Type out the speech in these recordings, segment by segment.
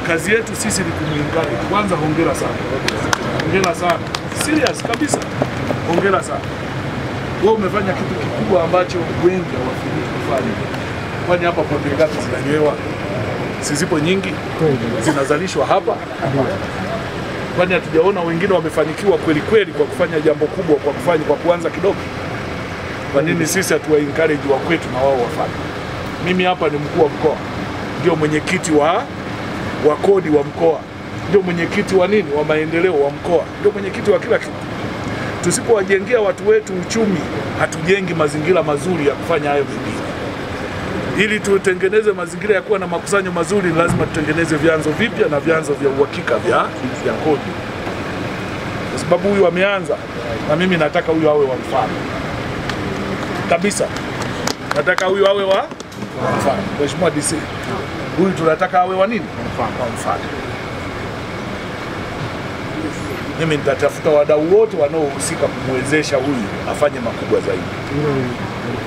kazi yetu sisi ni kumuencourage. Kwanza hongera sana. Hongera sana. Serious kabisa. Hongera sana. Wewe umefanya kitu kikubwa ambacho wengi hawafikiri kufanya. Kwani hapa pombe ngapi zinanywewa? Sizipo nyingi zinazalishwa hapa. Kwani hatujaona wengine wamefanikiwa kweli kweli kwa kufanya jambo kubwa, kwa kuanza kidogo? Kwa nini sisi hatuwa encourage wa kwetu na wao wafanye? Mimi hapa ni mkuu wa mkoa, ndio mwenyekiti wa kodi wa mkoa, ndio mwenyekiti wa nini, wa maendeleo wa mkoa, ndio mwenyekiti wa kila kitu. Tusipowajengea watu wetu uchumi, hatujengi mazingira mazuri ya kufanya hayo mengine. Ili tutengeneze mazingira ya kuwa na makusanyo mazuri, lazima tutengeneze vyanzo vipya na vyanzo vya uhakika vya kodi. Kwa sababu huyu ameanza, na mimi nataka huyu awe wa mfano kabisa. Nataka huyu awe wa mfano. Mheshimiwa DC, huyu tunataka awe wa nini? Wa mfano. Mimi nitatafuta wadau wote wanaohusika kumwezesha huyu afanye makubwa zaidi.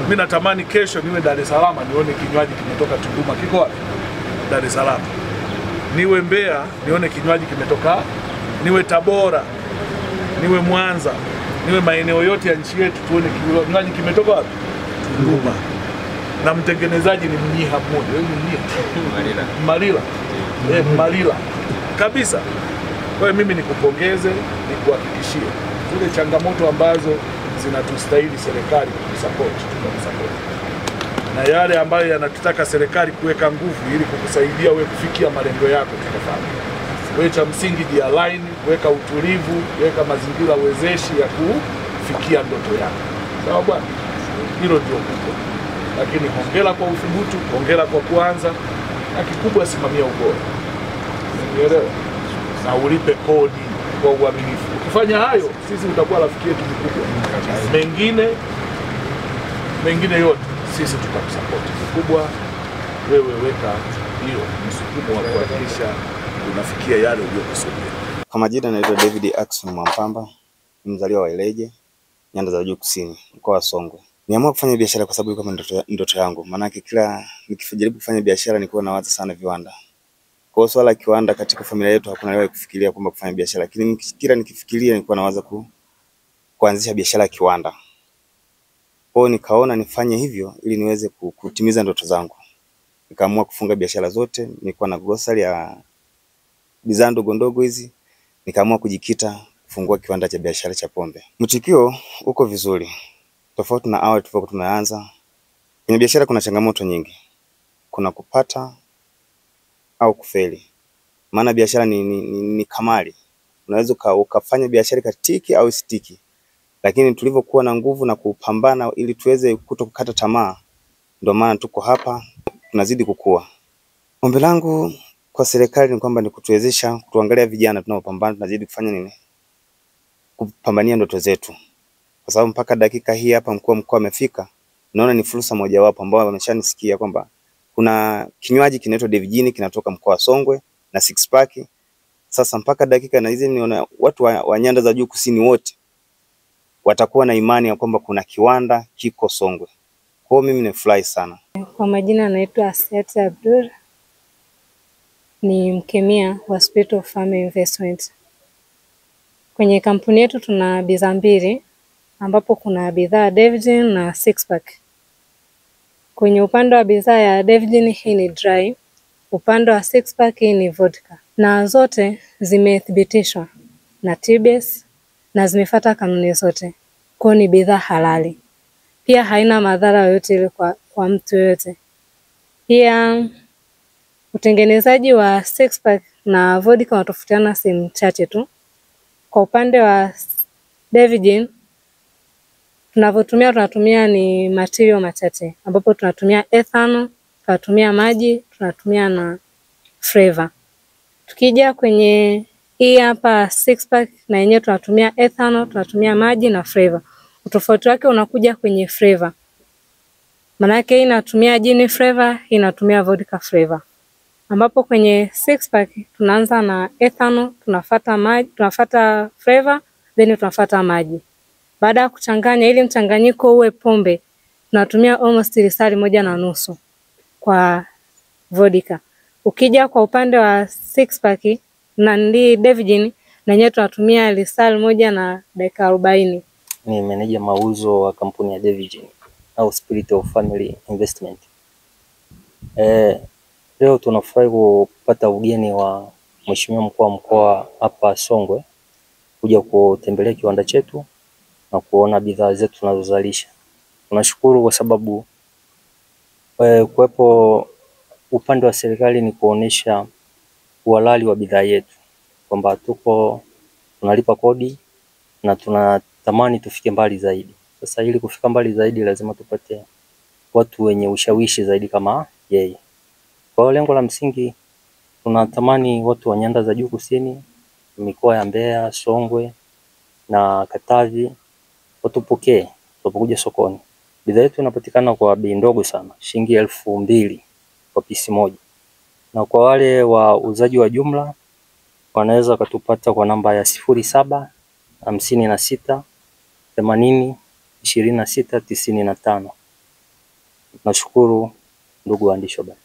Mimi natamani kesho niwe Dar es Salaam nione kinywaji kimetoka Tunduma kiko wapi? Dar es Salaam. Niwe Mbeya nione kinywaji kimetoka, niwe Tabora, niwe Mwanza, niwe maeneo yote ya nchi yetu tuone kinywaji kimetoka wapi? Tunduma. Na mtengenezaji ni Mnyiha mmoja. Wewe Mnyiha? Malila. Malila. Kabisa. Kwa hiyo mimi nikupongeze, nikuhakikishie zile changamoto ambazo zinatustahili serikali kusupport, tutasupport. Na yale ambayo yanatutaka serikali kuweka nguvu ili kukusaidia wewe kufikia malengo yako tutafanya. Wewe cha msingi ji-align, weka utulivu, weka mazingira wezeshi ya kufikia ndoto yako. Sawa bwana? Hilo ndio kubwa. Lakini hongera kwa uthubutu, hongera kwa kuanza, na kikubwa simamia ubora. Unaelewa? Na ulipe kodi kwa uaminifu. Ukifanya hayo, sisi utakuwa rafiki yetu mkubwa. Mengine yote sisi tutakusupport. Kubwa wewe weka hiyo msukumo wa kuhakikisha unafikia yale uliyokusudia. Kwa majina naitwa David Ackson Mwampamba, mzaliwa wa Ileje, Nyanda za Juu Kusini, mkoa wa Songwe. Niamua kufanya biashara kwa sababu kama ndoto yangu. Maana kila nikijaribu kufanya biashara nilikuwa nawaza sana viwanda. Kwa swala kiwanda katika familia yetu hakuna leo kufikiria kwamba kufanya biashara, lakini kila nikifikiria nilikuwa nawaza kuanzisha biashara ya kiwanda. Kwa hiyo nikaona nifanye hivyo ili niweze kutimiza ndoto zangu. Nikaamua kufunga biashara zote, nilikuwa na grocery ya bidhaa ndogo ndogo hizi, nikaamua kujikita kufungua kiwanda cha biashara cha pombe. Mtikio uko vizuri. Tofauti na awali tulivyokuwa tumeanza. Kwenye biashara kuna changamoto nyingi. Kuna kupata au kufeli. Maana biashara ni kamari. Unaweza ukafanya biashara katiki au sitiki. Lakini tulivyokuwa na nguvu na kupambana ili tuweze kutokukata tamaa, ndio maana tuko hapa tunazidi kukua. Ombi langu kwa serikali ni kwamba ni kutuwezesha, kutuangalia vijana tunaopambana, tunazidi kufanya nini? Kupambania ndoto zetu. Kwa sababu mpaka dakika hii hapa mkuu wa mkoa amefika, naona ni fursa mojawapo ambao wameshanisikia kwamba kuna kinywaji kinaitwa Devijini kinatoka mkoa wa Songwe na Six Pack. Sasa mpaka dakika na hizi niona watu wa Nyanda za Juu Kusini wote watakuwa na imani ya kwamba kuna kiwanda kiko Songwe. Kwa hiyo mimi nifurahi sana. Kwa majina naitwa Asiat Abdul, ni mkemia wa Spirit of Farm Investment. Kwenye kampuni yetu tuna bidhaa mbili ambapo kuna bidhaa Devijini na Six Pack. Kwenye upande wa bidhaa ya Devijini hii ni dry, upande wa Six Pack hii ni vodka. Na zote zimethibitishwa na TBS na zimefuata kanuni zote. Kwa ni bidhaa halali. Pia haina madhara yoyote ile kwa mtu yote. Pia utengenezaji wa Six Pack na vodka unatofautiana sehemu chache tu. Kwa upande wa Devijini tunatumia ni material machache, ambapo tunatumia ethanol, tunatumia maji, tunatumia na flavor. Tukija kwenye hii hapa Six Pack na yenyewe tunatumia ethanol, tunatumia maji na flavor. Utofauti wake unakuja kwenye flavor. Maana yake hii inatumia gin flavor, hii inatumia vodka flavor. Ambapo kwenye Six Pack tunaanza na ethanol, tunafuata maji, tunafuata flavor, then tunafuata maji. Baada ya kuchanganya ili mchanganyiko uwe pombe, tunatumia almost lisali 1.5 kwa vodka. Ukija kwa upande wa six pack na Devgen na yenyewe tunatumia lisali 1 na dakika 40. Ni meneja mauzo wa kampuni ya Devgen au Spirit of Family Investment. Leo tunafurahi kupata ugeni wa Mheshimiwa Mkuu wa Mkoa hapa Songwe kuja kutembelea kiwanda chetu na kuona bidhaa zetu tunazozalisha. Tunashukuru kwa sababu kuwepo upande wa serikali ni kuonesha uhalali wa bidhaa yetu, kwamba tunalipa kodi na tunatamani tufike mbali zaidi. Sasa ili kufika mbali zaidi lazima tupate watu wenye ushawishi zaidi kama yeye. Kwa lengo la msingi tunatamani watu wa nyanda za juu kusini, mikoa ya Mbeya, Songwe na Katavi watupokee tunapokuja sokoni. Bidhaa yetu inapatikana kwa bei ndogo sana, shilingi 2000 kwa pisi moja. Na kwa wale wauzaji wa jumla wanaweza kutupata kwa namba ya 0756 80 26 95. Nashukuru ndugu waandishi wa habari.